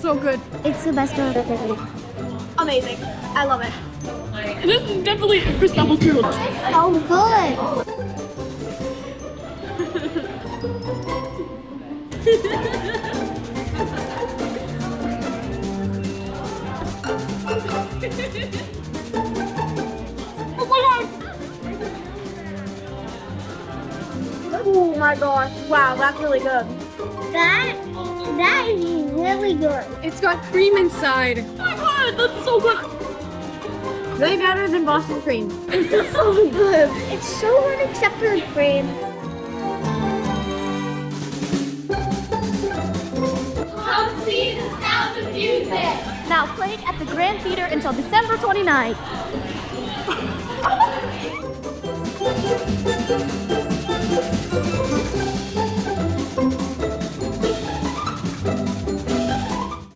So good. It's the best donut I've ever eaten. Amazing. I love it. This is definitely a Crisp Apple Strudel. It's so good. Oh my gosh. Wow, that's really good. That is really good. It's got cream inside. Oh my god, that's so good. Way better than Boston cream. It's so good. It's so good except for the cream. Come see the sound of music. Now playing at the GrandTheatre until December 29th.